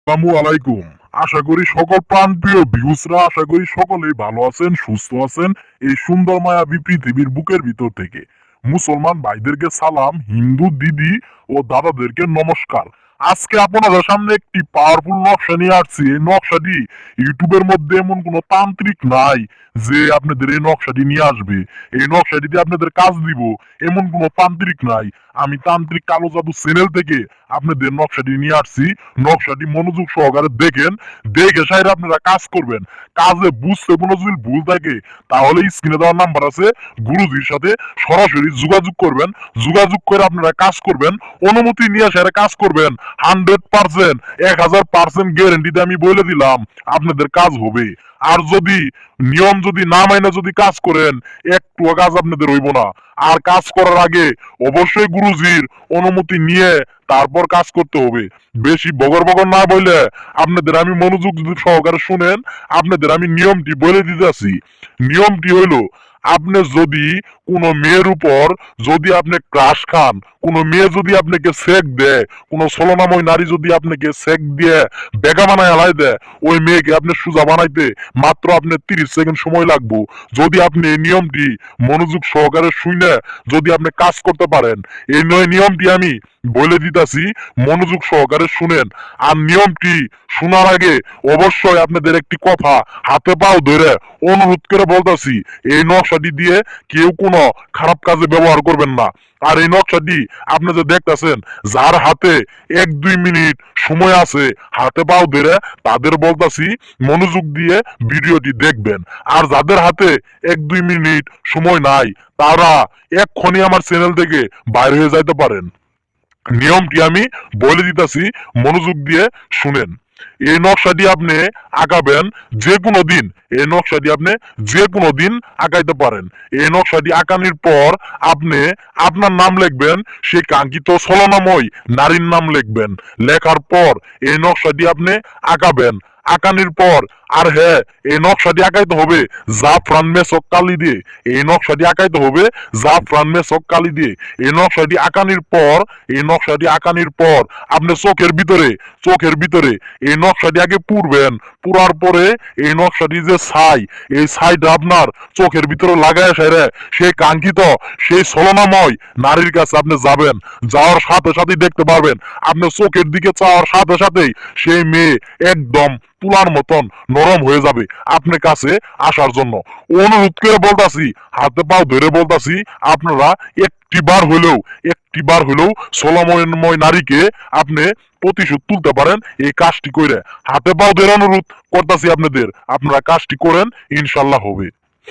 আসসালামু আলাইকুম। আশা করি সকল প্রাণপ্রিয় ভিউসরা আশা করি সকলেই ভালো আছেন, সুস্থ আছেন এই সুন্দর মায়াবী পৃথিবীর বুকের ভিতর থেকে। মুসলমান ভাইদেরকে সালাম, হিন্দু দিদি ও দাদাদেরকে নমস্কার। আজকে আপনাদের সামনে একটি পাওয়ারফুল নকশা নিয়ে আসছি। এই নকশাটি ইউটিউবের মধ্যে এমন কোনো তান্ত্রিক নাই যে আপনাদের এই নকশাটি নিয়ে আসবে। এই নকশাটি দিয়ে আপনাদের কাজ দিব এমন কোনো তান্ত্রিক নাই। আমি তান্ত্রিক কালো জাদু চ্যানেল থেকে আপনাদের নকশাটি নিয়ে আসছি। নকশাটি মনোযোগ সহকারে দেখেন, দেখে সাইড আপনারা কাজ করবেন। কাজে বুঝতে কোনো যদি ভুল থাকে তাহলে স্ক্রিনে দেওয়ার নাম্বার আছে, গুরুজির সাথে সরাসরি যোগাযোগ করবেন। যোগাযোগ করে আপনারা কাজ করবেন, অনুমতি নিয়ে সেরা কাজ করবেন। 100% 1000% গ্যারেন্টিতে আমি বলে দিলাম আপনাদের কাজ হবে। আর যদি নিয়ম যদি না মাইনা যদি কাজ করেন একটু কাজ আপনাদের হইব না। আর কাজ করার আগে অবশ্যই গুরুজির অনুমতি নিয়ে তারপর কাজ করতে হবে। বেশি বগর বগর না বলে আপনাদের আমি মনোযোগ যদি সহকারে শুনেন, আপনাদের আমি নিয়মটি বলে দিতেছি। নিয়মটি হইল, আপনি যদি কোনো মেয়ের উপর যদি আপনি ক্রাশ খান, কোনো মেয়ে যদি আপনাকে সেক দেয়, কোনো ছলনাময় নারী যদি আপনাকে সেক দিয়ে বেগা বানায় হালাই দেয়, ওই মেয়েকে আপনি সোজা বানাইতে মাত্র আপনি 30 সেকেন্ড সময় লাগবে। যদি আপনি এই নিয়মটি মনোযোগ সহকারে শুনে যদি আপনি কাজ করতে পারেন, এই নিয়মটি আমি বলে দিতেছি, মনোযোগ সহকারে শুনেন। আর নিয়মটি শোনার আগে অবশ্যই আপনাদের একটি কথা হাতে পাও ধরে অনুরোধ করে বলতেছি, এই নকশাটি দিয়ে কেউ কোনো খারাপ কাজে ব্যবহার করবেন না। আর এই নকশাটি আপনি যে দেখতেছেন, যার হাতে 1-2 মিনিট সময় আছে হাতে পাও ধরে, তাদের বলতেছি মনোযোগ দিয়ে ভিডিওটি দেখবেন। আর যাদের হাতে 1-2 মিনিট সময় নাই তারা এক্ষুনি আমার চ্যানেল থেকে বাইর হয়ে যাইতে পারেন। নিয়মটি আমি বলে দিতেছি, মনোযোগ দিয়ে শুনেন। এই নকশাটি আপনি আঁকাবেন যে কোনো দিন। এই নকশাটি আপনি যে কোনো দিন আঁকাইতে পারেন। এই নকশাটি আঁকানোর পর আপনি আপনার নাম লিখবেন, সেই কাঙ্ক্ষিত ছলনাময় নারীর নাম লিখবেন। লেখার পর এই নকশাটি আপনি আঁকাবেন। আঁকানোর পর আর হ্যাঁ, এই নকশাটি আঁকাইতে হবে জাফরান মেসক কালি দিয়ে। এই নকশাটি আঁকাইতে হবে জাফরান মেসক কালি দিয়ে। এই নকশাটি আঁকানোর পর আপনি চোখের ভিতরে এই নকশাটি আগে পুরবেন। পুরার পরে এই নকশাটি যে এই ছাইটা আপনার চোখের ভিতরে লাগায় সেরে সেই কাঙ্ক্ষিত সেই ছলনাময় নারীর কাছে আপনি যাবেন। যাওয়ার সাথে সাথেই দেখতে পারবেন, আপনি চোখের দিকে চাওয়ার সাথে সাথেই সেই মেয়ে একদম তুলার মতন নরম হয়ে যাবে আপনার কাছে আসার জন্য। অনুরোধ করে বলতাছি, হাতে পাও ধরে বলতাছি, আপনারা একটিবার হলেও ছলনাময় নারীকে আপনি প্রতিশোধ তুলতে পারেন এই কাজটি করে। হাতে পাও ধরে অনুরোধ করতেছি আপনাদের, আপনারা কাজটি করেন, ইনশাল্লাহ হবে।